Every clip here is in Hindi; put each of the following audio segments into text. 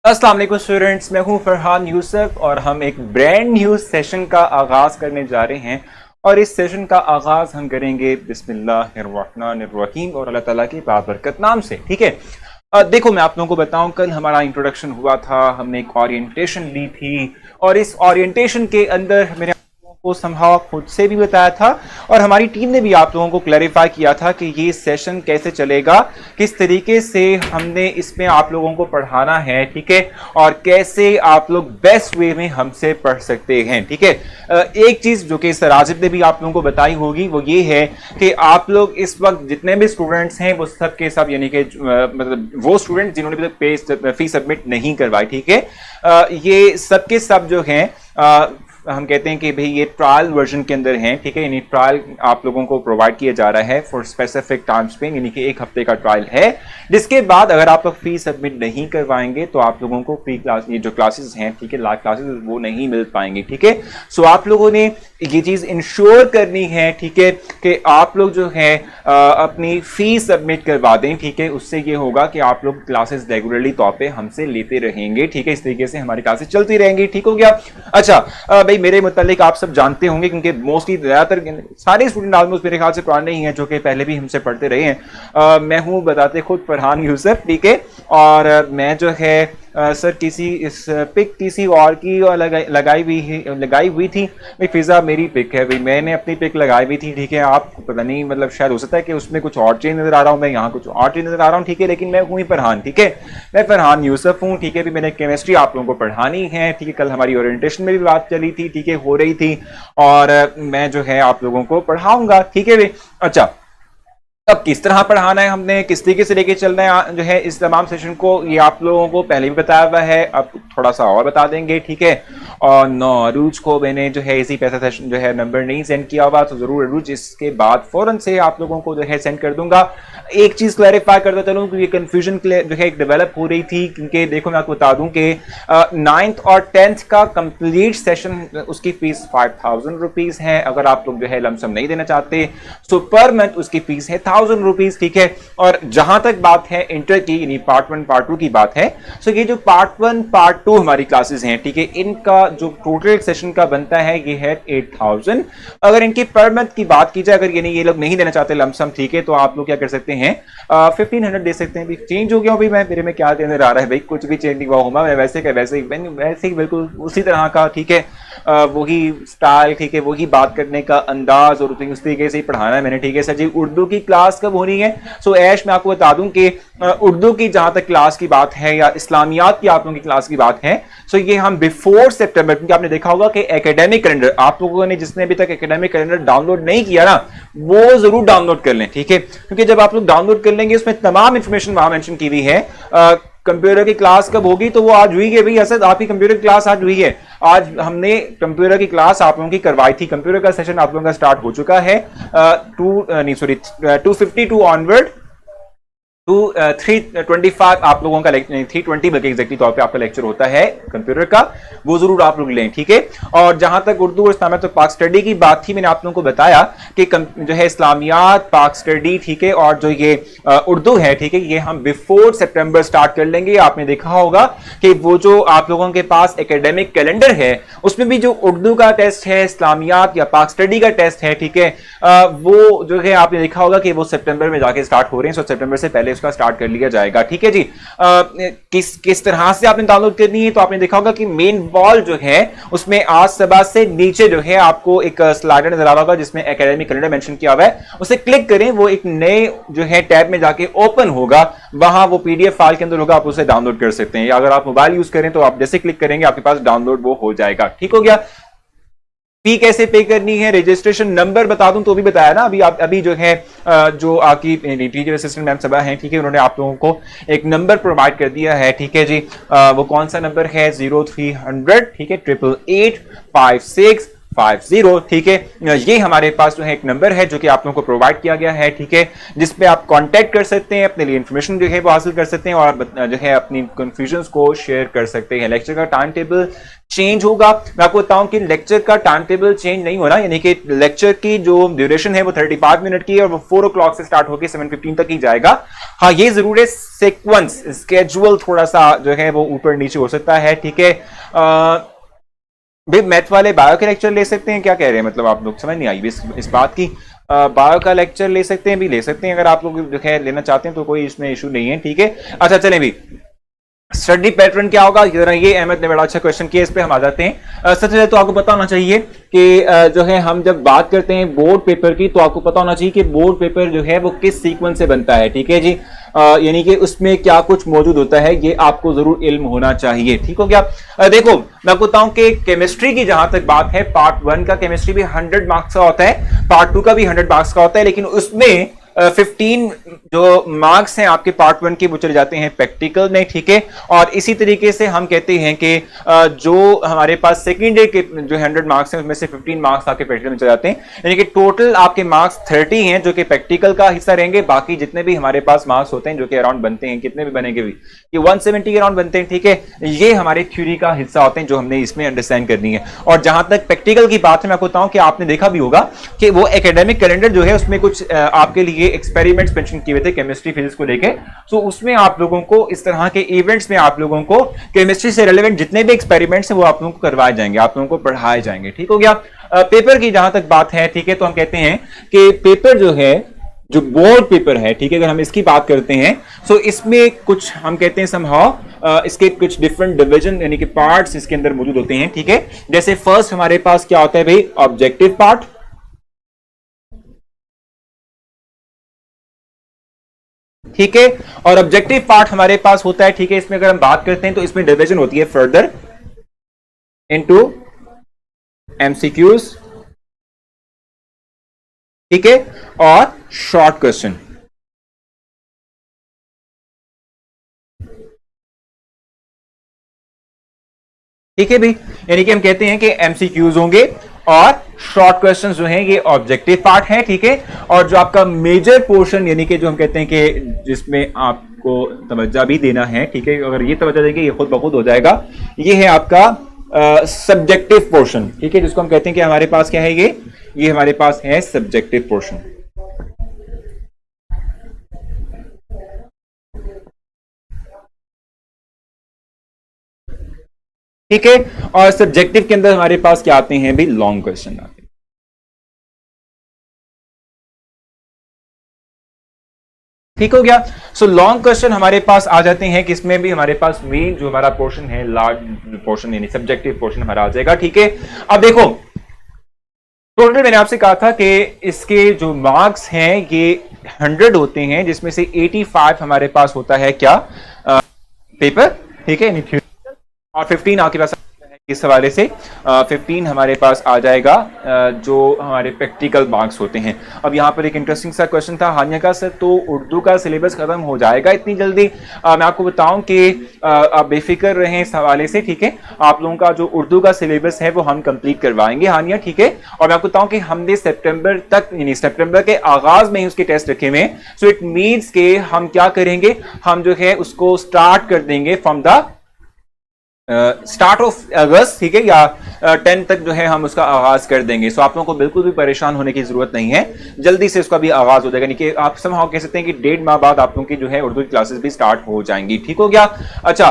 अस्सलाम वालेकुम स्टूडेंट्स, मैं हूं फरहान यूसुफ और हम एक ब्रांड न्यू सेशन का आगाज़ करने जा रहे हैं। और इस सेशन का आगाज़ हम करेंगे बिस्मिल्लाहिर्रहमानिर्रहीम और अल्लाह ताला की बाबरकत नाम से। ठीक है, देखो मैं आप लोगों को बताऊं, कल हमारा इंट्रोडक्शन हुआ था, हमने एक ओरिएंटेशन ली थी और इस ओरिएंटेशन के अंदर मैंने को संभाव खुद से भी बताया था और हमारी टीम ने भी आप लोगों को क्लैरिफाई किया था कि ये सेशन कैसे चलेगा, किस तरीके से हमने इसमें आप लोगों को पढ़ाना है। ठीक है, और कैसे आप लोग बेस्ट वे में हमसे पढ़ सकते हैं। ठीक है, एक चीज जो कि राजिब ने भी आप लोगों को बताई होगी वो ये है कि आप लोग इस वक्त जितने भी स्टूडेंट्स हैं वो सब के सब, यानी कि मतलब वो स्टूडेंट जिन्होंने अभी तक फीस सबमिट नहीं करवाई, ठीक है, ये सब के सब जो हैं हम कहते हैं कि भाई ये ट्रायल वर्जन के अंदर हैं। ठीक है, यानी ट्रायल आप लोगों को प्रोवाइड किया जा रहा है फॉर स्पेसिफिक टाइम स्पेन, यानी कि 1 हफ्ते का ट्रायल है, जिसके बाद अगर आप लोग फीस सबमिट नहीं करवाएंगे तो आप लोगों को फ्री क्लास, ये जो क्लासेस हैं, ठीक है, लाइव क्लासेस, वो नहीं मिल पाएंगे। ठीक है, सो आप लोगों ने ये चीज इंश्योर करनी है, ठीक है, कि आप लोग जो है अपनी फीस सबमिट करवा दें। ठीक है, उससे ये होगा कि आप लोग क्लासेस रेगुलरली तौर पे हमसे लेते रहेंगे। ठीक है, इस तरीके से हमारी क्लासेस चलती रहेंगी। ठीक हो गया। अच्छा मेरे मुतालिक आप सब जानते होंगे, क्योंकि मोस्टली ज्यादातर सारे स्टूडेंट ऑलमोस्ट मेरे ख्याल से पुराने ही हैं जो कि पहले भी हमसे पढ़ते रहे हैं। मैं हूं बताते खुद फरहान यूसुफ। ठीक है, और मैं जो है सर पिक किसी और की लगाई हुई थी भाई, फिजा मेरी पिक है भाई, मैंने अपनी पिक लगाई हुई थी। ठीक है, आप पता नहीं, मतलब शायद हो सकता है कि उसमें कुछ और चीज नजर आ रहा हूं, मैं यहाँ कुछ और चीज नजर आ रहा हूँ। ठीक है, लेकिन मैं हूँ ही फरहान। ठीक है, मैं फरहान यूसुफ हूँ। ठीक है, भी मैंने केमिस्ट्री आप लोगों को पढ़ानी है। ठीक है, कल हमारी ओरिएंटेशन में भी बात चली थी, ठीक है, हो रही थी, और मैं जो है आप लोगों को पढ़ाऊंगा। ठीक है भाई। अच्छा, अब किस तरह पढ़ाना है, हमने किस तरीके से लेके चलना है जो है इस तमाम सेशन को, ये आप लोगों को पहले भी बताया हुआ है, अब थोड़ा सा और बता देंगे। ठीक है, और 9 अरूज को मैंने जो है इसी पैसा सेशन जो है नंबर नहीं सेंड किया हुआ, तो जरूर अरूज इसके बाद फौरन से आप लोगों को जो है सेंड कर दूंगा। एक चीज क्लैरिफाई करता चलूं, क्योंकि कंफ्यूजन जो है डेवलप हो रही थी, क्योंकि देखो मैं आपको बता दूं कि 9th और 10th का कंप्लीट सेशन उसकी फीस 5000 रुपीज है। अगर आप लोग जो है लमसम नहीं देना चाहते तो पर मंथ उसकी फीस है 1000 रुपीज। ठीक है, और जहां तक बात है इंटर की, यानी पार्ट 1 पार्ट 2 की बात है, सो ये जो पार्ट 1 पार्ट 2 हमारी क्लासेस हैं, ठीक है, इनका जो टोटल सेशन का बनता है ये है 8000। अगर इनकी पर मंथ की बात की जाए, अगर यानी ये लोग नहीं देना चाहते लमसम, ठीक है, तो आप लोग क्या कर सकते हैं, 1500 दे सकते हैं। चेंज हो गया भाई, मैं मेरे में क्या नजर आ रहा है भाई, कुछ भी चेंज नहीं हुआ होगा, मैं वैसे ही बिल्कुल उसी तरह का, ठीक है, वही स्टाइल, ठीक है, वही बात करने का अंदाज और उस तरीके से ही पढ़ाना है मैंने। ठीक है सर जी, उर्दू की क्लास कब होनी है? सो ऐश मैं आपको बता दूं कि उर्दू की जहां तक क्लास की बात है या इस्लामियात की आप लोगों की क्लास की बात है, सो ये हम बिफोर सितंबर, क्योंकि आपने देखा होगा कि एकेडमिक कैलेंडर, आप लोगों ने जिसने अभी तक एकेडमिक कैलेंडर डाउनलोड नहीं किया ना, वो जरूर डाउनलोड कर लें। ठीक है, क्योंकि जब आप लोग डाउनलोड कर लेंगे उसमें तमाम इंफॉर्मेशन वहां मेंशन की हुई है। कंप्यूटर की क्लास कब होगी, तो वो आज हुई है भाई, असद आपकी कंप्यूटर की क्लास आज हुई है। आज हमने कंप्यूटर की क्लास आप लोगों की करवाई थी, कंप्यूटर का सेशन आप लोगों का स्टार्ट हो चुका है 252 ऑनवर्ड 325 आप लोगों का 320 बल्कि एग्जैक्टली तौर पे आपका लेक्चर होता है कंप्यूटर का, वो जरूर आप लोग लें। ठीक है, और जहां तक उर्दू और इस्लामियात तो पाक स्टडी की बात थी, मैंने आप लोगों को बताया कि जो है इस्लामियात, पाक स्टडी, ठीक है, और जो ये उर्दू है, ठीक है, ये हम बिफोर सितंबर स्टार्ट कर लेंगे। आपने देखा होगा कि वो जो आप लोगों के पास एकेडमिक कैलेंडर है उसमें भी जो उर्दू का टेस्ट है, इस्लामियात या पाक स्टडी का टेस्ट है, ठीक है, वो जो है आपने देखा होगा कि वो सितंबर में जाके स्टार्ट हो रहे हैं। सो सितंबर से पहले उसका स्टार्ट कर लिया जाएगा। ठीक है जी, किस तरह से आपने डाउनलोड करनी है, तो आपने देखा होगा कि मेन वॉल जो है उसमें आज सुबह से नीचे जो है आपको एक स्लाइडर नजर आ रहा होगा जिसमें एकेडमिक कैलेंडर मेंशन किया हुआ है, उसे क्लिक करें, वो एक नए जो है टैब में जाके ओपन होगा, वहां वो पीडीएफ फाइल के अंदर होगा, आप उसे डाउनलोड कर सकते हैं, या अगर आप मोबाइल यूज करें तो आप जैसे क्लिक करेंगे आपके पास डाउनलोड वो हो जाएगा। ठीक हो गया। फी कैसे पे करनी है, रजिस्ट्रेशन नंबर बता दूं तो भी बताया ना, अभी जो है जो आपकी टीचर असिस्टेंट मैम सबा हैं, ठीक है, उन्होंने आप लोगों को एक नंबर प्रोवाइड कर दिया है। ठीक है जी, वो कौन सा नंबर है? 0300, ठीक है, 888 56 50। ठीक है, ये हमारे पास जो है एक नंबर है जो कि आप लोगों को प्रोवाइड किया गया है। ठीक है, जिसपे आप कांटेक्ट कर सकते हैं, अपने लिए इंफॉर्मेशन जो है वो हासिल कर सकते हैं और जो है अपनी कंफ्यूजन्स को शेयर कर सकते हैं। लेक्चर का टाइम टेबल चेंज होगा। मैं आपको बताऊं कि लेक्चर का टाइम टेबल चेंज नहीं होना, यानी कि लेक्चर की जो ड्यूरेशन है वो 35 मिनट की है और वो 4 o'clock से स्टार्ट होकर 7:15 तक ही जाएगा। हाँ, ये जरूर है सीक्वेंस स्केड्यूल थोड़ा सा जो है वो ऊपर नीचे हो सकता है। ठीक है, भाई मैथ वाले बायो के लेक्चर ले सकते हैं, क्या कह रहे हैं, मतलब आप लोग समझ नहीं आई इस बात की। बायो का लेक्चर ले सकते हैं, भी ले सकते हैं, अगर आप लोग जो है लेना चाहते हैं तो कोई इसमें इशू नहीं है। ठीक है, अच्छा चलें भी, स्टडी पैटर्न क्या होगा, ये अहमद ने बड़ा अच्छा क्वेश्चन किया, इस पे हम आ जाते हैं। सबसे पहले तो आपको पता होना चाहिए कि जो है हम जब बात करते हैं बोर्ड पेपर की, तो आपको पता होना चाहिए कि बोर्ड पेपर जो है वो किस सीक्वेंस से बनता है। ठीक है जी, यानी कि उसमें क्या कुछ मौजूद होता है ये आपको जरूर इल्म होना चाहिए। ठीक हो गया। देखो मैं आपको बताऊं कि केमिस्ट्री की जहां तक बात है, पार्ट 1 का केमिस्ट्री भी 100 मार्क्स का होता है, पार्ट 2 का भी 100 मार्क्स का होता है, लेकिन उसमें 15 जो मार्क्स हैं आपके पार्ट 1 के वो चले जाते हैं प्रैक्टिकल में। ठीक है, और इसी तरीके से हम कहते हैं कि जो हमारे पास सेकेंड ईयर के जो 100 मार्क्स हैं उसमें से 15 मार्क्स आपके प्रैक्टिकल में चले जाते हैं, यानी कि टोटल आपके मार्क्स 30 हैं जो कि प्रैक्टिकल का हिस्सा रहेंगे। बाकी जितने भी हमारे पास मार्क्स होते हैं जो कि अराउंड बनते हैं, कितने भी बनेंगे भी, ये 170 के अराउंड बनते हैं। ठीक है, ये हमारे थ्योरी का हिस्सा होते हैं जो हमने इसमें अंडरस्टैंड करनी है। और जहां तक प्रैक्टिकल की बात है, मैं आपको बताऊं कि आपने देखा भी होगा कि वो एकेडमिक कैलेंडर जो है उसमें कुछ आपके लिए एक्सपेरिमेंट्स मेंशन किए हुए थे केमिस्ट्री फिजिक्स को लेके। सो उसमें आप लोगों को इस तरह के इवेंट्स में आप लोगों को केमिस्ट्री से रिलेवेंट जितने भी एक्सपेरिमेंट्स हैं वो आप लोगों को करवाए जाएंगे, आप लोगों को पढ़ाए जाएंगे। ठीक हो गया। पेपर की जहां तक बात है, ठीक है, तो हम कहते हैं कि पेपर जो है, जो बोर्ड पेपर है, ठीक है, अगर हम इसकी बात करते हैं सो इसमें कुछ हम कहते हैं समहाउ इसके कुछ डिफरेंट डिवीजन यानी कि पार्ट्स इसके अंदर मौजूद होते हैं। ठीक है, जैसे फर्स्ट हमारे पास क्या होता है भाई, ऑब्जेक्टिव पार्ट। ठीक है, और ऑब्जेक्टिव पार्ट हमारे पास होता है, ठीक है, इसमें अगर हम बात करते हैं तो इसमें डिवीजन होती है फर्दर इनटू एमसीक्यूज, ठीक है, और शॉर्ट क्वेश्चन। ठीक है भाई, यानी कि हम कहते हैं कि एमसीक्यूज होंगे और शॉर्ट क्वेश्चन जो हैं ये ऑब्जेक्टिव पार्ट है। ठीक है, और जो आपका मेजर पोर्शन यानी कि जो हम कहते हैं कि जिसमें आपको तवज्जो भी देना है, ठीक है, अगर ये तवज्जो देंगे ये खुद ब खुद हो जाएगा, ये है आपका सब्जेक्टिव पोर्शन। ठीक है, जिसको हम कहते हैं कि हमारे पास क्या है, ये हमारे पास है सब्जेक्टिव पोर्शन। ठीक है, और सब्जेक्टिव के अंदर हमारे पास क्या आते हैं भी, लॉन्ग क्वेश्चन आते हैं। ठीक हो गया। सो लॉन्ग क्वेश्चन हमारे पास आ जाते हैं, किसमें भी हमारे पास मेन जो हमारा पोर्शन है, लार्ज पोर्शन यानी सब्जेक्टिव पोर्शन हमारा आ जाएगा। ठीक है, अब देखो टोटल मैंने आपसे कहा था कि इसके जो मार्क्स हैं ये 100 होते हैं, जिसमें से 85 हमारे पास होता है क्या, पेपर। ठीक है, और 15 आपके पास इस हवाले से 15 हमारे पास आ जाएगा जो हमारे प्रैक्टिकल मार्क्स होते हैं। अब यहाँ पर एक इंटरेस्टिंग सा क्वेश्चन था हानिया का, सर तो उर्दू का सिलेबस खत्म हो जाएगा इतनी जल्दी? मैं आपको बताऊं कि आप बेफिक्र रहें इस हवाले से। ठीक है, आप लोगों का जो उर्दू का सिलेबस है वो हम कंप्लीट करवाएंगे हानिया। ठीक है, और मैं आपको बताऊं कि हमने सितंबर तक यानी सितंबर के आगाज में ही उसके टेस्ट रखे हुए, सो इट मीन्स के हम क्या करेंगे, हम जो है उसको स्टार्ट कर देंगे फ्रॉम द स्टार्ट ऑफ अगस्त। ठीक है, या 10 तक जो है हम उसका आगाज कर देंगे। सो आप लोगों को बिल्कुल भी परेशान होने की जरूरत नहीं है, जल्दी से उसका भी आगाज हो जाएगा, यानी कि आप समहाउ कह सकते हैं कि 1.5 माह बाद आप लोगों की जो है उर्दू की क्लासेस भी स्टार्ट हो जाएंगी। ठीक हो गया। अच्छा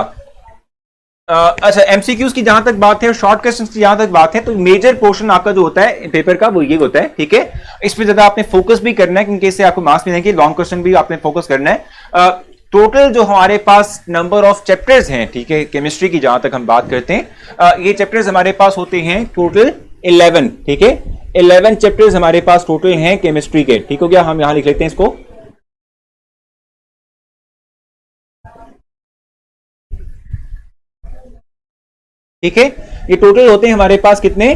एमसीक्यूज की जहां तक बात है और शॉर्ट क्वेश्चंस की जहां तक बात है, तो मेजर पोर्शन आपका जो होता है पेपर का वो ये होता है। ठीक है, इस पर ज्यादा आपने फोकस भी करना है क्योंकि इससे आपको मार्क्स मिलेंगे। लॉन्ग क्वेश्चन भी आपने फोकस करना है। टोटल जो हमारे पास नंबर ऑफ चैप्टर्स हैं, ठीक है, केमिस्ट्री की जहां तक हम बात करते हैं, ये चैप्टर्स हमारे पास होते हैं टोटल 11। ठीक है, 11 चैप्टर्स हमारे पास टोटल हैं केमिस्ट्री के। ठीक हो गया, हम यहां लिख लेते हैं इसको। ठीक है, ये टोटल होते हैं हमारे पास कितने,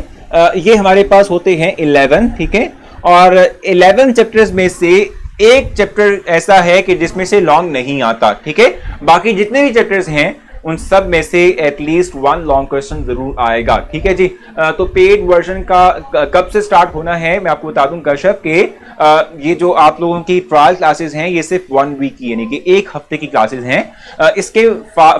ये हमारे पास होते हैं 11। ठीक है, और 11 चैप्टर्स में से एक चैप्टर ऐसा है कि जिसमें से लॉन्ग नहीं आता। ठीक है, बाकी जितने भी चैप्टर्स हैं उन सब में से एटलीस्ट 1 लॉन्ग क्वेश्चन जरूर आएगा। ठीक है जी। तो पेड वर्जन का कब से स्टार्ट होना है मैं आपको बता दूं कश्यप के ये जो आप लोगों की ट्रायल क्लासेस हैं ये सिर्फ 1 वीक की यानी कि 1 हफ्ते की क्लासेस हैं। इसके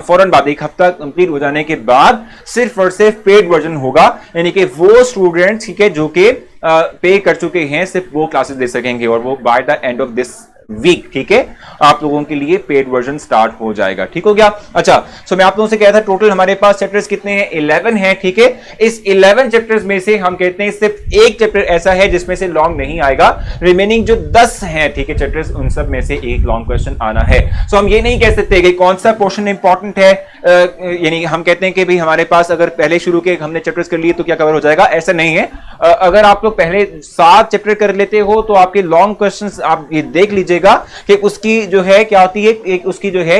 फौरन बाद 1 हफ्ता कंप्लीट हो जाने के बाद सिर्फ और सिर्फ पेड वर्जन होगा, यानी कि वो स्टूडेंट्स ठीक है जो कि पे कर चुके हैं सिर्फ वो क्लासेस दे सकेंगे और वो by the end of this week ठीक है आप लोगों के लिए पेड वर्जन स्टार्ट हो जाएगा। ठीक हो गया। अच्छा सो मैं आप लोगों से कहा था टोटल हमारे पास चैप्टर्स कितने हैं 11 हैं। ठीक है इस 11 चैप्टर्स में से हम कहते हैं सिर्फ एक चैप्टर ऐसा है जिसमें से लॉन्ग नहीं आएगा, रिमेनिंग जो 10 हैं ठीक है चैप्टर्स उन सब में से एक लॉन्ग क्वेश्चन आना है। सो हम ये नहीं कह सकते कि कौन सा पोर्शन इंपॉर्टेंट है, यानी हम कहते हैं कि भाई हमारे पास अगर पहले शुरू के हमने चैप्टर्स कर लिए तो क्या कवर हो जाएगा, ऐसा नहीं है। अगर आप लोग पहले 7 चैप्टर कर लेते हो तो आपके लॉन्ग क्वेश्चंस आप ये देख लीजिएगा कि उसकी जो है क्या होती है, एक उसकी जो है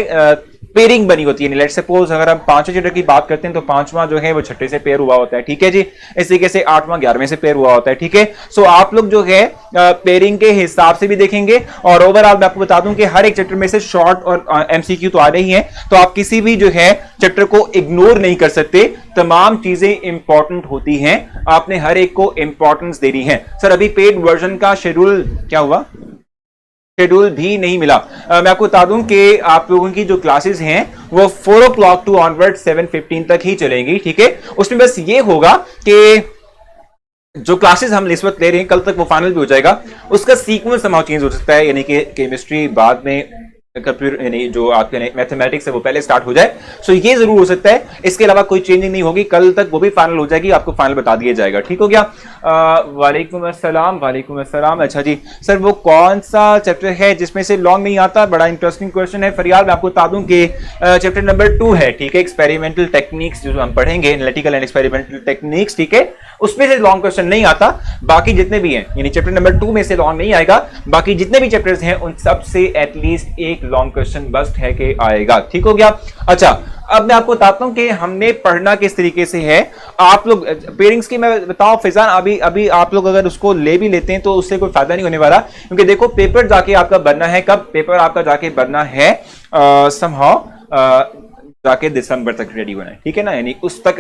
पेयरिंग बनी होती है। लेट्स सपोज अगर हम 5वें चैप्टर की बात करते हैं तो 5वां जो है वो 6ठे से पेयर हुआ होता है। ठीक है जी। इस तरीके से 8वां 11वें से पेयर हुआ होता है। ठीक है सो आप लोग जो है पेयरिंग के हिसाब से भी देखेंगे और ओवरऑल मैं आपको बता दूं कि हर एक चैप्टर में से शॉर्ट और एमसीक्यू तो आ रही है, तो आप किसी भी जो है चैप्टर को इग्नोर नहीं कर सकते, तमाम चीजें इंपॉर्टेंट होती हैं, आपने हर एक को इंपॉर्टेंस देनी है। सर अभी पेड वर्जन का शेड्यूल क्या हुआ, शेड्यूल भी नहीं मिला। मैं आपको बता दूं कि आप लोगों की जो क्लासेस हैं वो 4 o'clock टू ऑनवर्ड 7:15 तक ही चलेंगी। ठीक है उसमें बस ये होगा कि जो क्लासेस हम इस वक्त ले रहे हैं कल तक वो फाइनल भी हो जाएगा, उसका सीक्वेंस समाउ चेंज हो सकता है, यानी कि केमिस्ट्री बाद में, कंप्यूटर यानी जो आपके मैथमेटिक्स है वो पहले स्टार्ट हो जाए। सो ये जरूर हो सकता है, इसके अलावा कोई चेंजिंग नहीं होगी, कल तक वो भी फाइनल हो जाएगी, आपको फाइनल बता दिया जाएगा। ठीक हो गया। वालेकुम अस्सलाम। अच्छा जी सर वो कौन सा चैप्टर है जिसमें से लॉन्ग नहीं आता, बड़ा इंटरेस्टिंग क्वेश्चन है फरियाल। मैं आपको बता दूं कि चैप्टर नंबर 2 है ठीक है, एक्सपेरिमेंटल टेक्निक्स जो हम पढ़ेंगे, एनालिटिकल एंड एक्सपेरिमेंटल टेक्निक्स। ठीक है उसमें से लॉन्ग क्वेश्चन नहीं आता, बाकी जितने भी हैं यानी चैप्टर नंबर 2 में से लॉन्ग नहीं आएगा, बाकी जितने भी चैप्टर्स हैं उन सब से एटलीस्ट एक लॉन्ग क्वेश्चन बस्ट है कि आएगा। ठीक हो गया। अच्छा अब मैं आपको बताता हूं कि हमने पढ़ना किस तरीके से है। आप लोग पेयरिंग्स की मैं बताऊं फिजान, अभी आप लोग अगर उसको ले भी लेते हैं तो उससे कोई फायदा नहीं होने वाला, क्योंकि देखो पेपर जाके आपका बनना है कब, पेपर आपका जाके बनना है समहाउ जाके दिसंबर तक रेडी होना है। ठीक है ना, यानी उस तक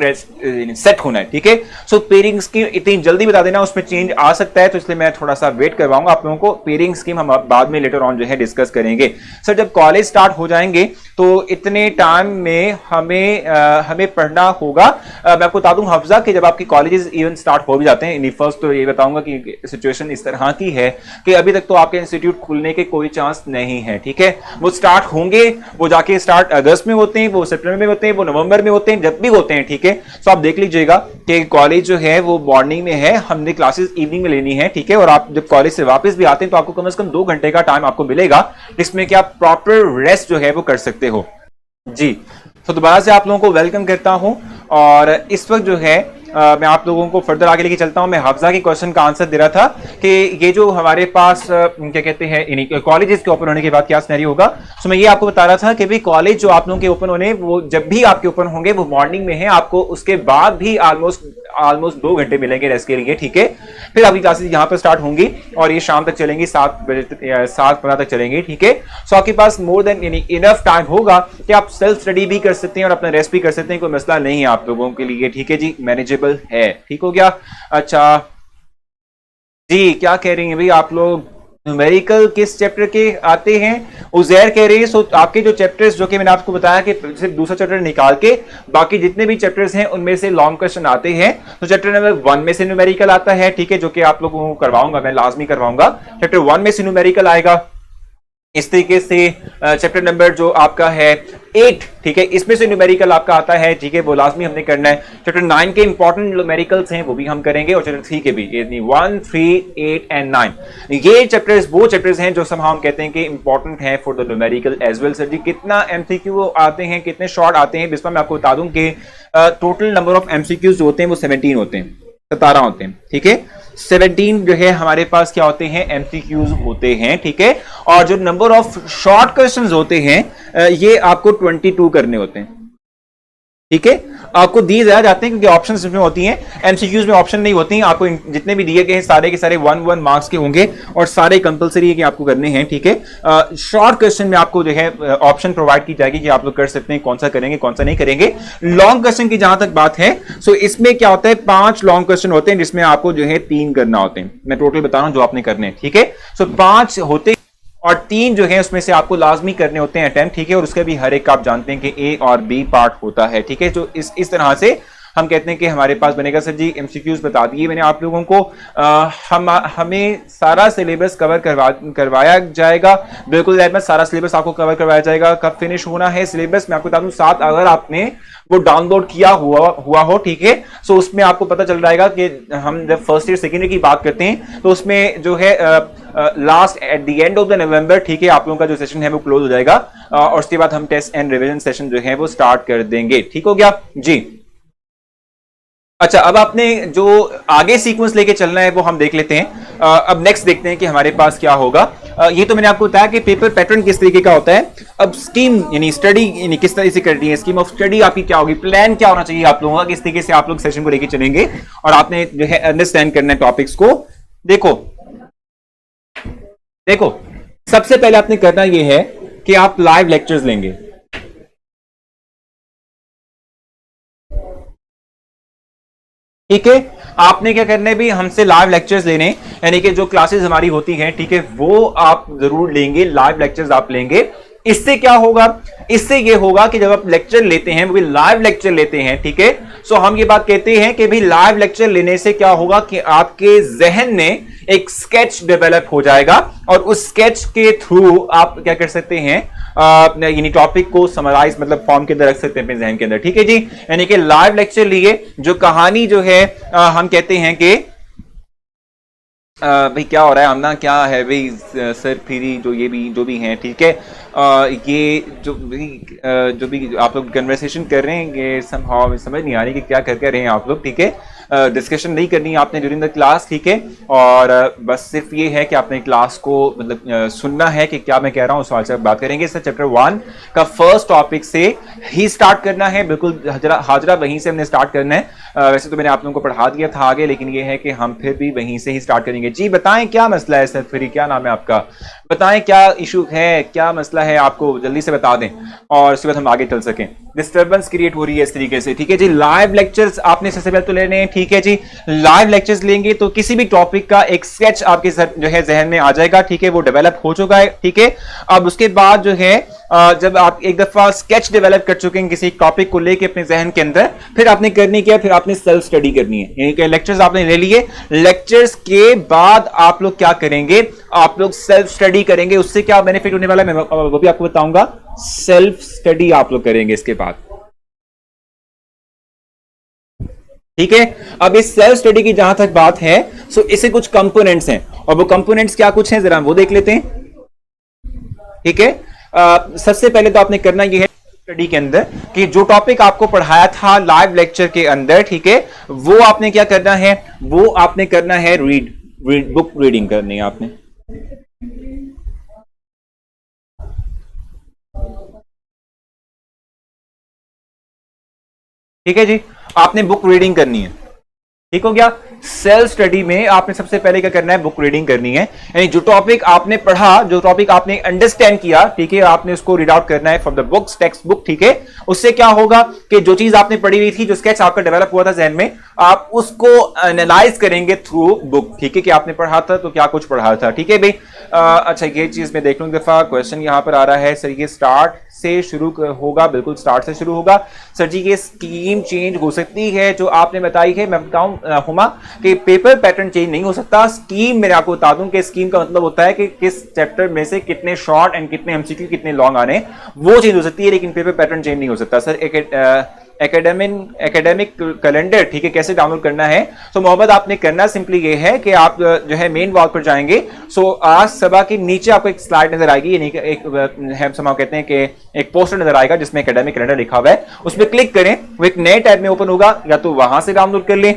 सेट होना है। ठीक है सो पेयरिंग स्कीम इतनी जल्दी बता देना, उसमें चेंज आ सकता है, तो इसलिए मैं थोड़ा सा वेट करवाऊंगा आप लोगों को। पेयरिंग स्कीम हम बाद में लेटर ऑन जो है डिस्कस करेंगे। सर जब कॉलेज स्टार्ट हो जाएंगे तो इतने टाइम में हमें पढ़ना होगा। मैं आपको बता दूं हफ्जा कि जब आपके कॉलेजेस इवन स्टार्ट हो भी जाते हैं, फर्स्ट तो ये बताऊंगा कि सिचुएशन इस तरह की है कि अभी तक तो आपके इंस्टीट्यूट खुलने के कोई चांस नहीं है। ठीक है वो स्टार्ट होंगे, वो जाके स्टार्ट अगस्त में होते हैं, वो सितंबर में होते हैं, वो नवंबर में होते हैं, जब भी होते हैं। ठीक है सो आप देख लीजिएगा कि कॉलेज जो है वो मॉर्निंग में है, हमने क्लासेस इवनिंग में लेनी है। ठीक है और आप जब कॉलेज से वापस भी आते हैं तो आपको कम से कम 2 घंटे का टाइम आपको मिलेगा जिसमें कि आप प्रॉपर रेस्ट जो है वो कर सकते हो जी। तो दोबारा से आप लोगों को वेलकम करता हूं और इस वक्त जो है मैं आप लोगों को फर्दर आगे लेके चलता हूं। मैं हफ्जा के क्वेश्चन का आंसर दे रहा था कि ये जो हमारे पास क्या कहते हैं कॉलेजेस के ओपन होने के बाद क्या सिनेरियो होगा। सो मैं ये आपको बता रहा था कि भाई कॉलेज जो आप लोगों के ओपन होने वो जब भी आपके ओपन होंगे वो मॉर्निंग में है, आपको उसके बाद भी ऑलमोस्ट 2 घंटे मिलेंगे रेस्ट के लिए। ठीक है फिर आपकी क्लासेस यहाँ पर स्टार्ट होंगी और ये शाम तक चलेंगी 7:15 तक चलेंगी। ठीक है सो आपके पास मोर देन यानी इनफ टाइम होगा कि आप सेल्फ स्टडी भी कर सकते हैं और अपना रेस्ट भी कर सकते हैं, कोई मसला नहीं है आप लोगों के लिए। ठीक है जी मैनेजेबल है। ठीक हो गया। अच्छा जी क्या कह रही हैं भाई आप लोग, न्यूमेरिकल किस चैप्टर के आते हैं, उजैर कह रही है। सो आपके जो चैप्टर्स जो कि मैंने आपको बताया कि सिर्फ दूसरा चैप्टर निकाल के बाकी जितने भी चैप्टर्स हैं उनमें से लॉन्ग क्वेश्चन आते हैं। तो चैप्टर नंबर 1 में से न्यूमेरिकल आता है। ठीक है जो कि आप लोगों को करवाऊंगा, मैं लाजमी करवाऊंगा। चैप्टर 1 में से न्यूमेरिकल आएगा। इस तरीके से चैप्टर नंबर जो आपका है 8 ठीक है इसमें से न्यूमेरिकल आपका आता है। ठीक है वो लाजमी हमने करना है। चैप्टर 9 के इंपॉर्टेंट न्यूमेरिकल्स हैं वो भी हम करेंगे और चैप्टर 3 के भी 1, 3, 8 एंड 9 ये चैप्टर्स वो चैप्टर्स हैं जो समहाउ हम कहते हैं कि इंपॉर्टेंट है for the numerical as well. Sir ji कितना एमसीक्यू आते हैं, कितने शॉर्ट आते हैं, बिस्मा मैं आपको बता दूं कि टोटल नंबर ऑफ एमसीक्यूज जो होते हैं वो 17 होते हैं, 17 होते हैं। ठीक है 17 जो है हमारे पास क्या होते हैं एमसीक्यूज होते हैं। ठीक है और जो नंबर ऑफ शॉर्ट क्वेश्चंस होते हैं ये आपको 22 करने होते हैं। ठीक है आपको दिए ज्यादा जाते हैं क्योंकि ऑप्शंस इसमें होती हैं, एमसीक्यूज में ऑप्शन नहीं होती हैं। आपको जितने भी दिए गए हैं सारे के सारे 1 मार्क्स के होंगे और सारे कंपलसरी है कि आपको करने हैं, ठीक है। शॉर्ट क्वेश्चन में आपको जो है ऑप्शन प्रोवाइड की जाएगी कि आप लोग कर सकते हैं, कौन सा करेंगे कौन सा नहीं करेंगे। लॉन्ग क्वेश्चन की जहां तक बात है, सो इसमें क्या होता है 5 लॉन्ग क्वेश्चन होते हैं जिसमें आपको जो है 3 करना होते हैं। मैं टोटल बता रहा हूं जो आपने करने हैं, ठीक है। सो 5 होते और 3 जो है उसमें से आपको लाजमी करने होते हैं अटेम्प्ट, ठीक है। और उसके भी हर एक आप जानते हैं कि ए और बी पार्ट होता है, ठीक है। जो इस तरह से हम कहते हैं कि हमारे पास बनेगा। सर जी एमसीक्यूज बता दिए मैंने आप लोगों को। हमें सारा सिलेबस कवर करवाया जाएगा, बिल्कुल रहमत, सारा सिलेबस आपको कवर करवाया जाएगा। कब फिनिश होना है सिलेबस मैं आपको बता दूं 7, अगर आपने वो डाउनलोड किया हुआ हो, ठीक है। सो उसमें आपको पता चल जाएगा कि हम जब फर्स्ट ईयर सेकेंड ईयर की बात करते हैं तो उसमें जो है last at the end of the नवंबर, ठीक है, आप लोगों का जो सेशन है वो क्लोज हो जाएगा और उसके बाद हम टेस्ट एंड रिवीजन सेशन जो है वो स्टार्ट कर देंगे, ठीक हो गया जी। अच्छा, अब आपने जो आगे सीक्वेंस लेके चलना है वो हम देख लेते हैं। अब नेक्स्ट देखते हैं कि हमारे पास क्या होगा। ये तो मैंने आपको बताया कि पेपर पैटर्न किस तरीके का होता है। अब स्कीम यानी स्टडी यानी किस तरह से करनी है, स्कीम ऑफ स्टडी आपकी क्या होगी, प्लान क्या होना चाहिए आप लोगों का, किस तरीके से आप लोग सेशन को लेके चलेंगे और आपने जो है अंडरस्टैंड करना है टॉपिक्स को। देखो सबसे पहले आपने करना यह है कि आप लाइव लेक्चर्स लेंगे, ठीक है। आपने क्या करना है भी, हमसे लाइव लेक्चर्स लेने, यानी कि जो क्लासेस हमारी होती हैं, ठीक है, वो आप जरूर लेंगे, लाइव लेक्चर्स आप लेंगे। इससे क्या होगा, इससे ये होगा कि जब आप लेक्चर लेते हैं वो भी लाइव लेक्चर लेते हैं, ठीक है। सो हम ये बात कहते हैं कि भाई लाइव लेक्चर लेने से क्या होगा कि आपके जहन में एक स्केच डेवलप हो जाएगा और उस स्केच के थ्रू आप क्या कर सकते हैं, यानी टॉपिक को समराइज मतलब फॉर्म के अंदर रख सकते हैं अपने जहन के अंदर, ठीक है जी। यानी कि लाइव लेक्चर लिए जो कहानी जो है हम कहते हैं कि भाई क्या हो रहा है आमना, क्या है भाई सर फिरी जो भी हैं, ठीक है। ये जो भी आप लोग कन्वर्सेशन कर रहे हैं ये समहाउ समझ नहीं आ रही कि क्या कर रहे हैं आप लोग, ठीक है। डिस्कशन नहीं करनी है आपने ड्यूरिंग द क्लास, ठीक है। और बस सिर्फ ये है कि आपने क्लास को मतलब सुनना है कि क्या मैं कह रहा हूँ, उस सवाल से बात करेंगे। सर चैप्टर 1 का फर्स्ट टॉपिक से ही स्टार्ट करना है, बिल्कुल हाजरा वहीं से हमने स्टार्ट करना है। वैसे तो मैंने आप लोगों को पढ़ा दिया था आगे, लेकिन ये है कि हम फिर भी वहीं से ही स्टार्ट करेंगे। जी बताएं क्या मसला है सर, फिर क्या नाम है आपका, बताएं क्या इशू है, क्या मसला है, आपको जल्दी से बता दें और उसके बाद हम आगे चल सकें। डिस्टर्बेंस क्रिएट हो रही है इस तरीके से, ठीक है जी। लाइव लेक्चर्स आपने सबसे पहले तो लेने हैं, ठीक है जी। लाइव लेक्चर्स लेंगे तो किसी भी टॉपिक का एक स्केच आपके जो है जहन में आ जाएगा, ठीक है, वो डेवलप हो चुका है, ठीक है। अब उसके बाद जो है जब आप एक दफा स्केच डेवलप कर चुके हैं किसी टॉपिक को लेके अपने जहन के अंदर, फिर आपने करनी क्या, फिर आपने सेल्फ स्टडी करनी है। यानी कि लेक्चर्स आपने ले लिए, लेक्चर्स के बाद आप लोग क्या करेंगे, आप लोग सेल्फ स्टडी करेंगे। उससे क्या बेनिफिट होने वाला है मैं वो भी आपको बताऊंगा। सेल्फ स्टडी आप लोग करेंगे इसके बाद, ठीक है। अब इस सेल्फ स्टडी की जहां तक बात है, सो इसे कुछ कंपोनेंट्स हैं और वो कंपोनेंट्स क्या कुछ हैं जरा वो देख लेते हैं, ठीक है। सबसे पहले तो आपने करना यह है स्टडी के अंदर कि जो टॉपिक आपको पढ़ाया था लाइव लेक्चर के अंदर, ठीक है, वो आपने क्या करना है, वो आपने करना है बुक रीडिंग करनी है आपने, ठीक है जी। आपने बुक रीडिंग करनी है, ठीक हो गया। सेल्फ स्टडी में आपने सबसे पहले क्या करना है, बुक रीडिंग करनी है। यानी जो टॉपिक आपने पढ़ा, जो टॉपिक आपने अंडरस्टैंड किया, ठीक है, आपने उसको रीड आउट करना है from the books, text book, ठीक है। उससे क्या होगा कि जो चीज आपने पढ़ी हुई थी, जो स्केच आपका डेवलप हुआ था जहन में, आप उसको एनालाइज करेंगे थ्रू बुक, ठीक है, कि आपने पढ़ा था तो क्या कुछ पढ़ा था, ठीक है भाई। अच्छा ये चीज मैं देख लूं एक दफा। क्वेश्चन यहां पर आ रहा है सर ये स्टार्ट से शुरू होगा, बिल्कुल स्टार्ट से शुरू होगा सर जी। ये स्कीम चेंज हो सकती है जो आपने बताई है, मैं बताऊं हुमा कि पेपर पैटर्न चेंज नहीं हो सकता। स्कीम मैं आपको बता दूं कि स्कीम का मतलब होता है कि किस चैप्टर में से कितने शॉर्ट एंड कितने एमसीक्यू कितने लॉन्ग आने, वो चेंज हो सकती है, लेकिन पेपर पैटर्न चेंज नहीं हो सकता सर। एकेडमिक कैलेंडर, ठीक है, कैसे डाउनलोड करना है। सो मोहम्मद आपने करना सिंपली ये है कि आप जो है मेन वॉल पर जाएंगे। सो आज सभा के नीचे आपको एक स्लाइड नजर आएगी, यानी एक हम समाव कहते हैं कि एक पोस्टर नजर आएगा जिसमें एकेडमिक कैलेंडर लिखा हुआ है, उसमें क्लिक करें, वो एक नए टैब में ओपन होगा, या तो वहां से डाउनलोड कर लें।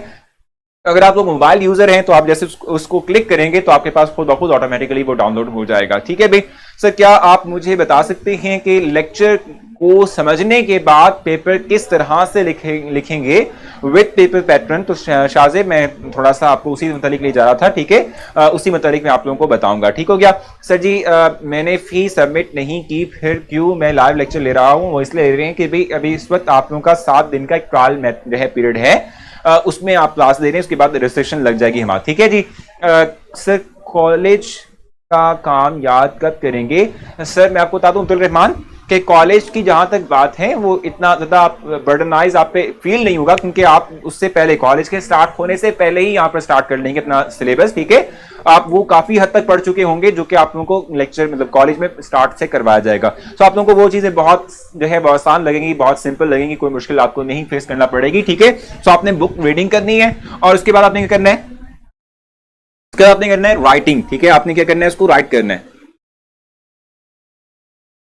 अगर आप लोग मोबाइल यूजर हैं तो आप जैसे उसको क्लिक करेंगे तो आपके पास खुद ब खुद ऑटोमेटिकली वो डाउनलोड हो जाएगा, ठीक है भाई। सर क्या आप मुझे बता सकते हैं कि लेक्चर को समझने के बाद पेपर किस तरह से लिखेंगे विद पेपर पैटर्न, तो शाहजेब मैं थोड़ा सा आपको उसी मुतालिक ले जा रहा था, ठीक है, उसी मुतालिक मैं आप लोगों को बताऊंगा, ठीक हो गया। सर जी मैंने फी सबमिट नहीं की, फिर क्यों मैं लाइव लेक्चर ले रहा हूँ? वो इसलिए ले रहे हैं कि भाई अभी इस वक्त आप लोगों का 7 दिन का एक ट्रायल जो है पीरियड है, उसमें आप क्लास दे रहे हैं, उसके बाद रजिस्ट्रेशन लग जाएगी हमारी, ठीक है जी। सर कॉलेज का काम याद कब करेंगे? सर मैं आपको बता दूं अब्दुल रहमान कि कॉलेज की जहां तक बात है वो इतना ज्यादा आप बर्डनाइज आप पे फील नहीं होगा, क्योंकि आप उससे पहले कॉलेज के स्टार्ट होने से पहले ही यहाँ पर स्टार्ट कर लेंगे अपना सिलेबस, ठीक है। आप वो काफी हद तक पढ़ चुके होंगे जो कि आप लोगों को लेक्चर मतलब कॉलेज में स्टार्ट से करवाया जाएगा, तो आप लोगों को वो चीजें बहुत जो है बहुत आसान लगेंगी, बहुत सिंपल लगेंगी, कोई मुश्किल आपको नहीं फेस करना पड़ेगी, ठीक है। तो आपने बुक रीडिंग करनी है और उसके बाद आपने क्या करना है, उसके बाद आपने करना है राइटिंग, ठीक है। आपने क्या करना है, उसको राइट करना है,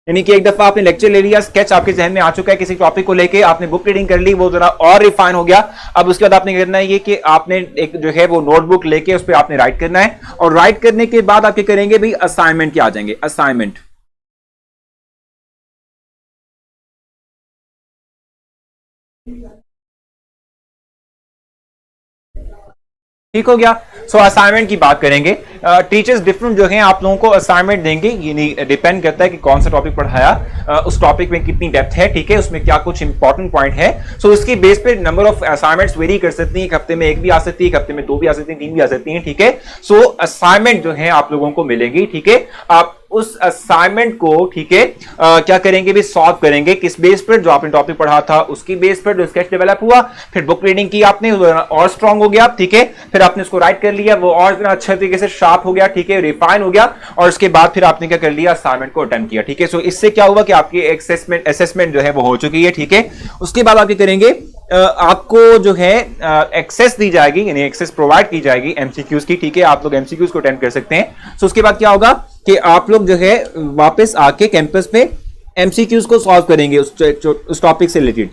यानी कि एक दफा आपने लेक्चर ले लिया, स्केच आपके जहन में आ चुका है किसी टॉपिक को लेके, आपने बुक रीडिंग कर ली, वो जरा और रिफाइन हो गया। अब उसके बाद आपने करना है ये कि आपने एक जो है वो नोटबुक लेके उस पर आपने राइट करना है, और राइट करने के बाद आप क्या करेंगे भाई, असाइनमेंट के आ जाएंगे, असाइनमेंट, ठीक हो गया। सो असाइनमेंट की बात करेंगे। टीचर्स डिफरेंट जो हैं आप लोगों को असाइनमेंट देंगे, ये डिपेंड करता है कि कौन सा टॉपिक पढ़ाया, उस टॉपिक में कितनी डेप्थ है, ठीक है, उसमें क्या कुछ इंपॉर्टेंट पॉइंट है। सो उसकी बेस पे नंबर ऑफ असाइनमेंट्स वेरी कर सकती हैं, एक हफ्ते में एक भी आ सकती है, एक हफ्ते में 2 भी आ सकती हैं, 3 भी आ सकती हैं, ठीक है। सो असाइनमेंट जो है आप लोगों को मिलेगी, ठीक है। आप उस असाइनमेंट को, ठीक है, क्या करेंगे भी, सॉल्व करेंगे किस बेस पर, जो आपने टॉपिक पढ़ा था उसकी बेस पर, जो स्केच डेवलप हुआ, फिर बुक रीडिंग की आपने और स्ट्रांग हो गया, ठीक है, फिर आपने उसको राइट कर लिया, वो और अच्छे तरीके से शार्प हो गया, ठीक है, रिफाइन हो गया, और उसके बाद फिर आपने क्या कर लिया, असाइनमेंट को अटेम्प्ट किया, ठीक है। सो इससे क्या हुआ कि आपकी असेसमेंट जो है वो हो चुकी है, ठीक है। उसके बाद आप क्या करेंगे, आपको जो है एक्सेस दी जाएगी, यानी एक्सेस प्रोवाइड की जाएगी एमसीक्यूज की, ठीक है, आप लोग एमसीक्यूज को अटेम्प्ट कर सकते हैं। सो उसके बाद क्या होगा कि आप लोग जो है वापस आके कैंपस पे एमसीक्यूज को सॉल्व करेंगे उस टॉपिक से रिलेटेड,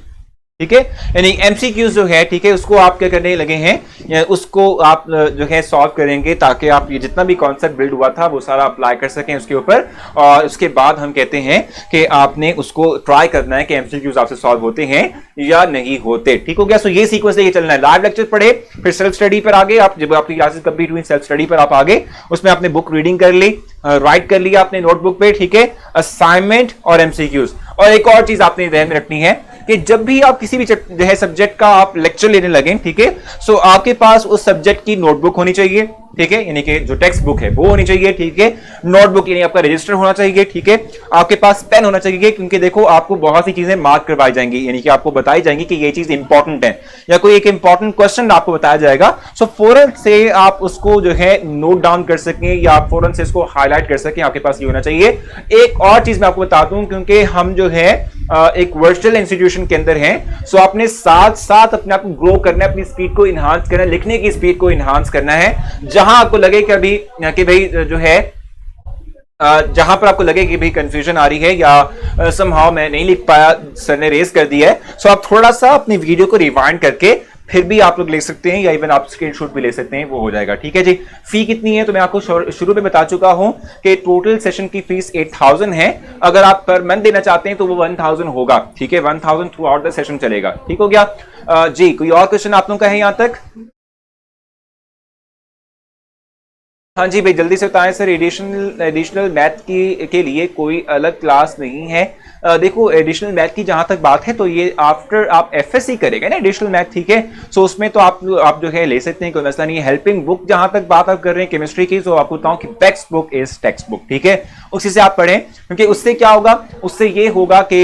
ठीक है, यानी एमसीक्यूज जो है, ठीक है, उसको आप क्या करने लगे हैं, या उसको आप जो है सॉल्व करेंगे ताकि आप ये जितना भी कॉन्सेप्ट बिल्ड हुआ था वो सारा अप्लाई कर सकें उसके ऊपर, और उसके बाद हम कहते हैं कि आपने उसको ट्राई करना है कि एमसीक्यूज आपसे सॉल्व होते हैं या नहीं होते, ठीक हो गया। सो ये सीक्वेंस लेके चलना है, लाइव लेक्चर पढ़े, फिर सेल्फ स्टडी पर आगे, आप जब आपकी क्लासेस कंप्लीट हुई सेल्फ स्टडी पर आप आगे, उसमें आपने बुक रीडिंग कर ली, राइट कर लिया आपने नोटबुक पे, ठीक है, असाइनमेंट और एमसीक्यूज। और एक और चीज आपने ध्यान में रखनी है कि जब भी आप किसी भी जो है सब्जेक्ट का आप लेक्चर लेने लगे, ठीक है, सो आपके पास उस सब्जेक्ट की नोटबुक होनी चाहिए, ठीक है, यानी कि जो टेक्स्ट बुक है वो होनी चाहिए, ठीक है, नोटबुक यानी आपका रजिस्टर होना चाहिए, ठीक है, आपके पास पेन होना चाहिए, क्योंकि देखो आपको बहुत सी चीजें मार्क करवाई जाएंगी, यानी कि आपको बताई जाएंगी कि ये चीज इंपॉर्टेंट है, या कोई एक इंपॉर्टेंट क्वेश्चन आपको बताया जाएगा, सो फौरन से आप उसको जो है नोट डाउन कर सकें या आप फौरन से इसको हाईलाइट कर सकें, आपके पास ये होना चाहिए। एक और चीज मैं आपको बता दूं, क्योंकि हम जो है एक वर्चुअल इंस्टीट्यूशन के अंदर हैं, सो आपने साथ साथ अपने आप को ग्रो करना है, अपनी स्पीड को इनहांस करना है, लिखने की स्पीड को इनहांस करना है, जहां आपको लगे कि भाई जो है जहां पर आपको लगे कि भाई कंफ्यूजन आ रही है या समहाउ मैं नहीं लिख पाया, सर ने रेस कर दिया है, सो आप थोड़ा सा अपनी वीडियो को रिवाइंड करके फिर भी आप लोग ले सकते हैं, या इवन आप स्क्रीनशॉट भी ले सकते हैं, वो हो जाएगा, ठीक है जी। फी कितनी है तो मैं आपको शुरू में बता चुका हूं कि टोटल सेशन की फीस 8000 है, अगर आप पर मंथ देना चाहते हैं तो वो 1000 होगा, ठीक है, 1000 थ्रू आउट द सेशन चलेगा, ठीक हो गया जी। कोई और क्वेश्चन आप लोगों का है यहां तक? हाँ जी भाई जल्दी से बताएं सर, एडिशनल मैथ की के लिए कोई अलग क्लास नहीं है? देखो एडिशनल मैथ की जहां तक बात है तो ये आफ्टर आप एफएससी करेंगे ना एडिशनल मैथ, ठीक है, सो उसमें तो आप जो है ले सकते हैं, कोई मसला नहीं है। हेल्पिंग बुक जहां तक बात आप कर रहे हैं केमिस्ट्री की, तो आपको बताऊं कि text book is text book, ठीक है, उसी से आप पढ़ें, क्योंकि उससे क्या होगा, उससे ये होगा कि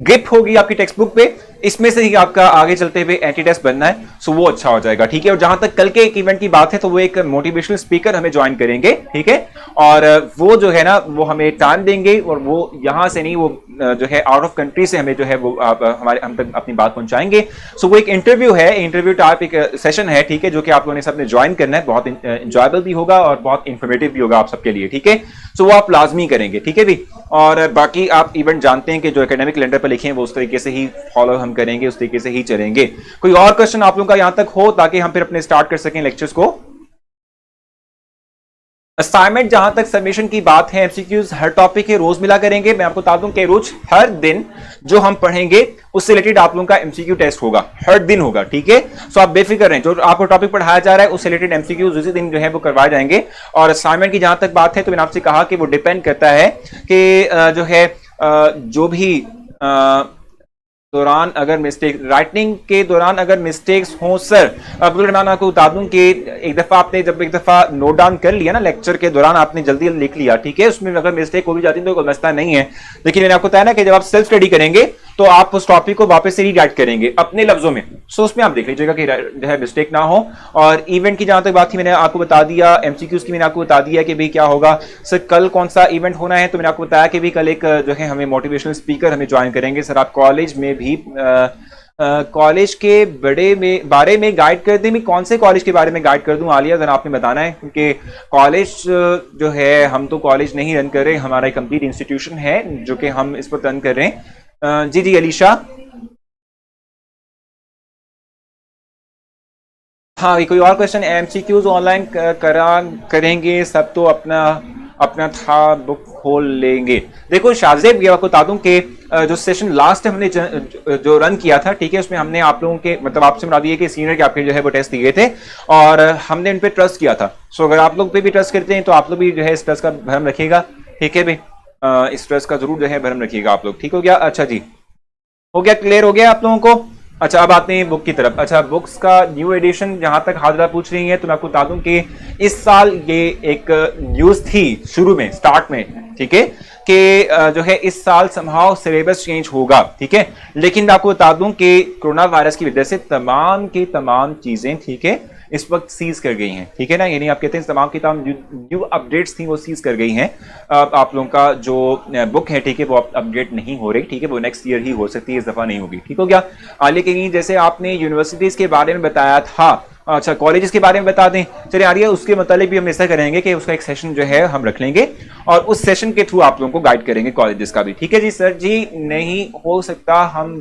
ग्रिप होगी आपकी टेक्स्ट बुक पे, इसमें से ही आपका आगे चलते हुए एंटी टेस्ट बनना है, सो वो अच्छा हो जाएगा, ठीक है। और जहां तक कल के एक इवेंट की बात है तो वो एक मोटिवेशनल स्पीकर हमें ज्वाइन करेंगे, ठीक है, और वो जो है ना वो हमें टाइम देंगे, और वो यहां से नहीं, वो जो है आउट ऑफ कंट्री से हमें जो है वो हम तक अपनी बात पहुंचाएंगे। सो वो एक इंटरव्यू है, इंटरव्यू टाइप एक सेशन है, ठीक है, जो कि आप लोगों ने सबने ज्वाइन करना है, बहुत इंजॉयबल भी होगा और बहुत इंफॉर्मेटिव भी होगा आप सबके लिए, ठीक है, सो वो आप लाजमी करेंगे, ठीक है भी। और बाकी आप इवेंट जानते हैं कि जो एकेडमिक कैलेंडर पर लिखे हैं वो उस तरीके से ही फॉलो हम करेंगे, उस तरीके से ही चलेंगे। कोई और क्वेश्चन आप लोगों का यहां तक हो ताकि हम फिर अपने स्टार्ट कर सकें लेक्चर्स को? असाइनमेंट जहां तक सबमिशन की बात है, एमसीक्यूज हर टॉपिक के रोज मिला करेंगे। मैं आपको बता दूं कि रोज हर दिन जो हम पढ़ेंगे उससे रिलेटेड आप लोगों का एमसीक्यू टेस्ट होगा, हर दिन होगा, ठीक है। सो आप बेफिक्र रहें, जो आपको टॉपिक पढ़ाया जा रहा है उससे रिलेटेड एमसीक्यूज उसी दिन जो है वो करवाए जाएंगे। और असाइनमेंट की जहां तक बात है तो मैंने आपसे कहा कि वो डिपेंड करता है कि जो है जो भी दौरान अगर मिस्टेक, राइटिंग के दौरान अगर मिस्टेक्स हो सर, अब मैं आपको बता दूं कि एक दफा आपने जब एक दफा नोट डाउन कर लिया ना लेक्चर के दौरान, आपने जल्दी लिख लिया, ठीक है, उसमें अगर मिस्टेक हो भी जाती है तो कोई मसला नहीं है। लेकिन मैंने आपको बताया ना कि जब आप सेल्फ स्टडी करेंगे तो आप उस टॉपिक को वापस से रीराइट करेंगे अपने लफ्जों में। सो उसमें आप देख लीजिएगा कि जो है मिस्टेक ना हो। और इवेंट की जहां तक बात थी मैंने आपको बता दिया, एमसीक्यूज की मैंने आपको बता दिया कि भाई क्या होगा सर, कल कौन सा इवेंट होना है। तो मैंने आपको बताया कि भाई कल एक जो है हमें मोटिवेशनल स्पीकर हमें ज्वाइन करेंगे सर। आप कॉलेज में भी कॉलेज के बारे में गाइड कर दें। मैं कौन से कॉलेज के बारे में गाइड कर दूं आलिया, जरा आपने बताना है, क्योंकि कॉलेज जो है हम तो कॉलेज नहीं रन कर रहे, हमारा एक कंप्लीट इंस्टीट्यूशन है जो कि हम इस पर रन कर रहे हैं। जी जी अलीशा, हाँ कोई और क्वेश्चन? एमसीक्यूज ऑनलाइन करेंगे सब तो अपना अपना था बुक खोल लेंगे। देखो शाहजेब, ये आपको बता दूं कि जो सेशन लास्ट हमने जो रन किया था, ठीक है, उसमें हमने आप लोगों के मतलब आपसे बता दिए कि सीनियर के आपके जो है वो टेस्ट दिए थे और हमने उन पर ट्रस्ट किया था। सो अगर आप लोग पे भी ट्रस्ट करते हैं तो आप लोग भी जो है इस ट्रस्ट का भरम रखिएगा, ठीक है भाई, इस ट्रस्ट का जरूर जो है भरम रखिएगा आप लोग। ठीक हो गया? अच्छा जी, हो गया, क्लियर हो गया आप लोगों को? अच्छा अब आते हैं बुक की तरफ। अच्छा बुक्स का न्यू एडिशन जहां तक हाजरा पूछ रही है तो मैं आपको बता दूं कि इस साल ये एक न्यूज थी शुरू में, स्टार्ट में, ठीक है, कि जो है इस साल समहाउ सिलेबस चेंज होगा, ठीक है। लेकिन मैं आपको बता दूं कि कोरोना वायरस की वजह से तमाम की तमाम चीजें, ठीक है, इस वक्त सीज कर गई हैं, ठीक है ना, यानी आप कहते हैं तमाम की तमाम न्यू अपडेट्स थी वो सीज कर गई हैं। आप लोगों का जो बुक है, ठीक है, वो अपडेट नहीं हो रही, ठीक है, वो नेक्स्ट ईयर ही हो सकती है, इस दफा नहीं होगी। ठीक हो गया? आलिया कहीं जैसे आपने यूनिवर्सिटीज के बारे में बताया था, अच्छा कॉलेजेस के बारे में बता दें, चलिए आ रही है, उसके मतलब भी हम ऐसा करेंगे कि उसका एक सेशन जो है हम रख लेंगे और उस सेशन के थ्रू आप लोगों को गाइड करेंगे कॉलेजेस का भी। ठीक है जी? सर जी नहीं हो सकता हम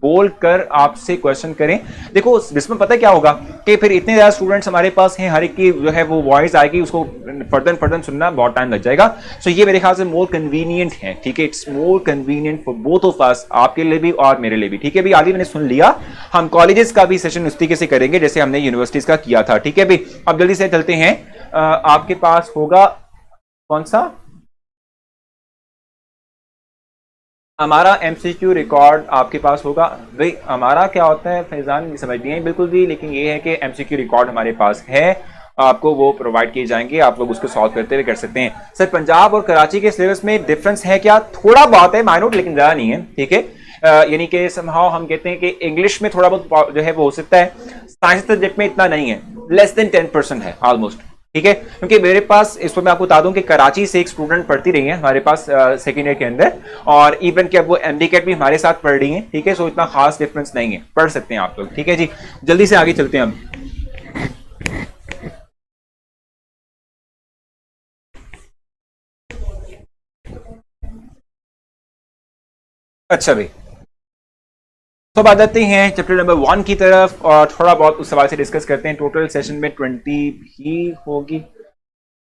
बोल कर आपसे क्वेश्चन करें। देखो इसमें पता क्या होगा कि फिर इतने ज्यादा स्टूडेंट्स हमारे पास हैं, हर एक की जो है वो वॉइस आएगी, उसको फर्दन सुनना बहुत टाइम लग जाएगा। सो ये मेरे ख्याल से मोर कन्वीनियंट है, ठीक है, it's more convenient for both of us, आपके लिए भी और मेरे लिए भी। ठीक है भाई, आगे मैंने सुन लिया, हम कॉलेजेस का भी सेशन उस तरीके से करेंगे जैसे हमने यूनिवर्सिटीज का किया था। ठीक है भाई, अब जल्दी से चलते हैं। आपके पास होगा कौन सा हमारा एमसीक्यू रिकॉर्ड आपके पास होगा? भाई हमारा क्या होता है फैजान, समझ नहीं है बिल्कुल भी, लेकिन ये है कि एमसीक्यू रिकॉर्ड हमारे पास है, आपको वो प्रोवाइड किए जाएंगे, आप लोग उसको सॉल्व करते हुए कर सकते हैं। सर पंजाब और कराची के सिलेबस में डिफरेंस है क्या? थोड़ा बहुत है, माइनर, लेकिन ज्यादा नहीं है, ठीक है। यानी कि समहाउ हम कहते हैं कि इंग्लिश में थोड़ा बहुत जो है वो हो सकता है, साइंस सब्जेक्ट में इतना नहीं है, लेस देन 10% है ऑलमोस्ट, ठीक है। क्योंकि मेरे पास इस पर मैं आपको बता दूं कि कराची से एक स्टूडेंट पढ़ती रही है हमारे पास सेकेंड ईयर के अंदर, और इवन कि अब वो एमडीकेट भी हमारे साथ पढ़ रही है, ठीक है। सो इतना खास डिफरेंस नहीं है, पढ़ सकते हैं आप लोग। ठीक है जी, जल्दी से आगे चलते हैं हम। अच्छा भाई, तो बात आते हैं चैप्टर नंबर 1 की तरफ और थोड़ा बहुत उस सवाल से डिस्कस करते हैं। टोटल सेशन में 20 भी होगी,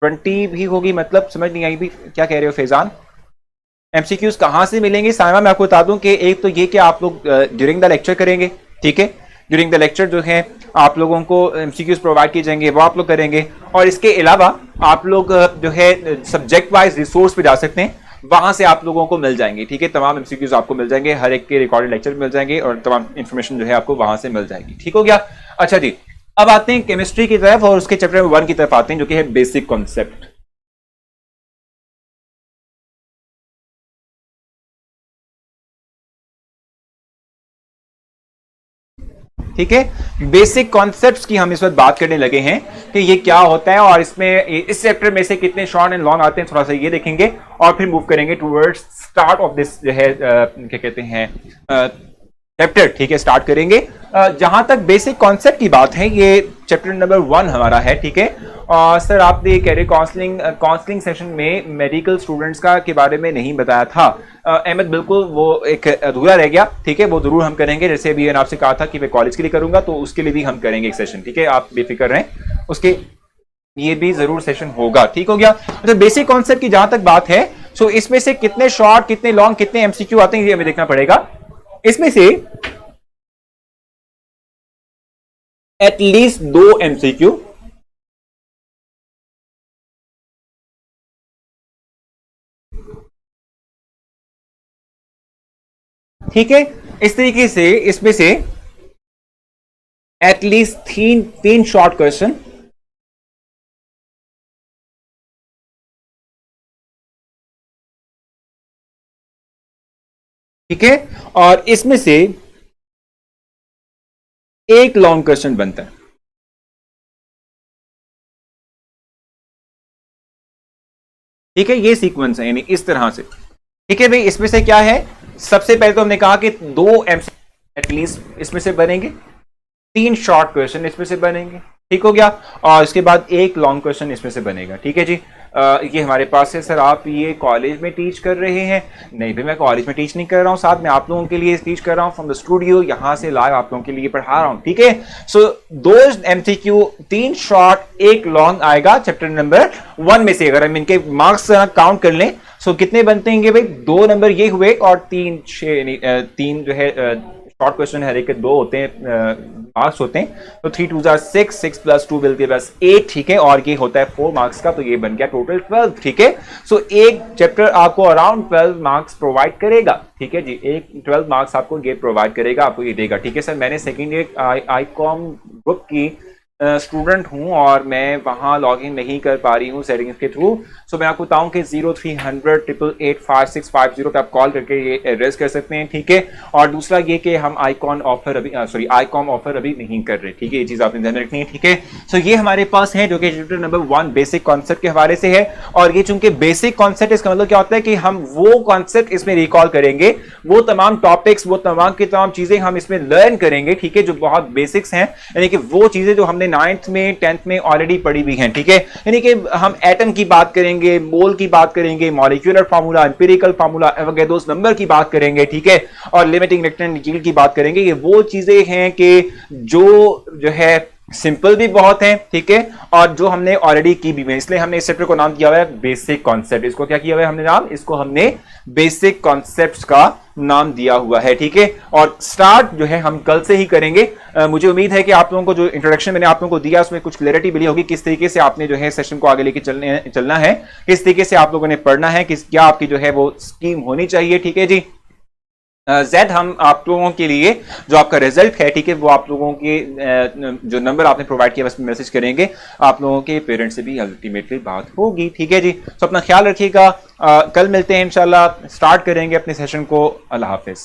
20 भी होगी, मतलब समझ नहीं आई भी क्या कह रहे हो फैजान? एमसीक्यूज कहां से मिलेंगे साइमा? मैं आपको बता दूं कि एक तो ये कि आप लोग ड्यूरिंग द लेक्चर करेंगे, ठीक है, ड्यूरिंग द लेक्चर जो है आप लोगों को एमसीक्यूज प्रोवाइड किए जाएंगे, वो आप लोग करेंगे। और इसके अलावा आप लोग जो है सब्जेक्ट वाइज रिसोर्स पे जा सकते हैं, वहां से आप लोगों को मिल जाएंगे, ठीक है, तमाम एमसीक्यूज आपको मिल जाएंगे, हर एक के रिकॉर्डेड लेक्चर मिल जाएंगे और तमाम इंफॉर्मेशन जो है आपको वहां से मिल जाएगी। ठीक हो गया? अच्छा जी, अब आते हैं केमिस्ट्री की तरफ और उसके चैप्टर नंबर 1 की तरफ आते हैं जो कि है बेसिक कॉन्सेप्ट। ठीक है, बेसिक कॉन्सेप्ट्स की हम इस वक्त बात करने लगे हैं कि ये क्या होता है और इसमें इस चैप्टर में से कितने शॉर्ट एंड लॉन्ग आते हैं, थोड़ा सा ये देखेंगे और फिर मूव करेंगे टुवर्ड्स स्टार्ट ऑफ दिस जो है क्या कहते हैं चैप्टर, ठीक है, स्टार्ट करेंगे। जहां तक बेसिक कॉन्सेप्ट की बात है, ये चैप्टर नंबर 1 हमारा है, ठीक है। और सर आपने कह रहे काउंसलिंग सेशन में मेडिकल स्टूडेंट्स का के बारे में नहीं बताया था अहमद, बिल्कुल वो एक अधूरा रह गया, ठीक है, वो जरूर हम करेंगे। जैसे अभी मैंने आपसे कहा था कि मैं कॉलेज के लिए करूंगा तो उसके लिए भी हम करेंगे एक सेशन, ठीक है, आप बेफिक्र रहें उसके। ये भी जरूर सेशन होगा, ठीक हो गया। अच्छा, बेसिक कॉन्सेप्ट की जहां तक बात है, सो इसमें से कितने शॉर्ट, कितने लॉन्ग, कितने एमसीक्यू आते हैं ये हमें देखना पड़ेगा। इसमें से एटलीस्ट 2 एमसीक्यू, ठीक है। इस तरीके से इसमें से एटलीस्ट तीन शॉर्ट क्वेश्चन, ठीक है, और इसमें से एक लॉन्ग क्वेश्चन बनता है, ठीक है। ये सीक्वेंस है, यानी इस तरह से, ठीक है भाई। इसमें से क्या है, सबसे पहले तो हमने कहा कि 2 एमसीक्यू एटलीस्ट इसमें से बनेंगे, 3 शॉर्ट क्वेश्चन इसमें से बनेंगे, ठीक हो गया, और उसके बाद एक लॉन्ग क्वेश्चन इसमें से बनेगा, ठीक है जी। ये हमारे पास है। सर आप ये कॉलेज में टीच कर रहे हैं? नहीं भाई, मैं कॉलेज में टीच नहीं कर रहा हूँ, साथ में आप लोगों के लिए टीच कर रहा हूँ फ्रॉम द स्टूडियो, यहाँ से लाइव आप लोगों के लिए पढ़ा रहा हूँ, ठीक है। सो 2 एमसीक्यू, 3 शॉर्ट, एक लॉन्ग आएगा चैप्टर नंबर 1 में से। अगर हम इनके मार्क्स काउंट कर लें, सो कितने बनते हैं भाई, 2 नंबर ये हुए और 3 जो है शॉर्ट क्वेश्चन हर एक के 2 होते हैं, मार्क्स होते हैं, तो 3 2 6, 6 + 2 विल गिव अस 8, ठीक है, और ये होता है 4 मार्क्स का, तो ये बन गया टोटल 12, ठीक है। सो एक चैप्टर आपको अराउंड 12 मार्क्स प्रोवाइड करेगा, ठीक है जी, एक 12 मार्क्स आपको ये प्रोवाइड करेगा, आपको ये देगा, ठीक है। सर मैंने सेकेंड ईयर आईकॉम ग्रुप की स्टूडेंट हूं और मैं वहां लॉग इन नहीं कर पा रही हूं सेटिंग्स के थ्रू, सो मैं आपको बताऊं कि 0300 888 5650 पे आप कॉल करके ये एड्रेस कर सकते हैं, ठीक है। और दूसरा ये कि हम आईकॉम ऑफर अभी नहीं कर रहे, ठीक है, ये चीज आपने ध्यान रखनी है, ठीक है। सो ये हमारे पास है जो कि चैप्टर नंबर 1 बेसिक कॉन्सेप्ट के हवाले से है, और ये चूंकि बेसिक कॉन्सेप्ट, इसका मतलब क्या होता है कि हम वो कॉन्सेप्ट इसमें रिकॉल करेंगे, वो तमाम टॉपिक्स, वो तमाम की तमाम चीजें हम इसमें लर्न करेंगे, ठीक है, जो बहुत बेसिक्स हैं, यानी कि वो चीजें जो हमने 9th में 10th में ऑलरेडी पढ़ी हुई हैं, ठीक है। यानी कि हम एटम की बात करेंगे, मोल की बात करेंगे, मॉलिक्यूलर फार्मूला, एम्पिरिकल फार्मूला वगैरह, नंबर की बात करेंगे, ठीक है, और लिमिटिंग रिएक्टेंट यील्ड की बात करेंगे। ये वो चीजें हैं कि जो है सिंपल भी बहुत है, ठीक है, और जो हमने ऑलरेडी की भी है, इसलिए हमने इस चैप्टर को नाम दिया हुआ है बेसिक कॉन्सेप्ट। इसको क्या किया हुआ है हमने नाम, इसको हमने बेसिक कॉन्सेप्ट्स का नाम दिया हुआ है, ठीक है। और स्टार्ट जो है हम कल से ही करेंगे। मुझे उम्मीद है कि आप लोगों को जो इंट्रोडक्शन मैंने आप लोगों को दिया उसमें कुछ क्लैरिटी मिली होगी, किस तरीके से आपने जो है सेशन को आगे लेके चलना है, किस तरीके से आप लोगों ने पढ़ना है, क्या आपकी जो है वो स्कीम होनी चाहिए, ठीक है जी। जेड हम आप लोगों के लिए जो आपका रिजल्ट है, ठीक है, वो आप लोगों के जो नंबर आपने प्रोवाइड किया उसमें मैसेज करेंगे, आप लोगों के पेरेंट्स से भी अल्टीमेटली बात होगी, ठीक है जी। तो अपना ख्याल रखिएगा, कल मिलते हैं इंशाल्लाह, स्टार्ट करेंगे अपने सेशन को। अल्लाह हाफिज।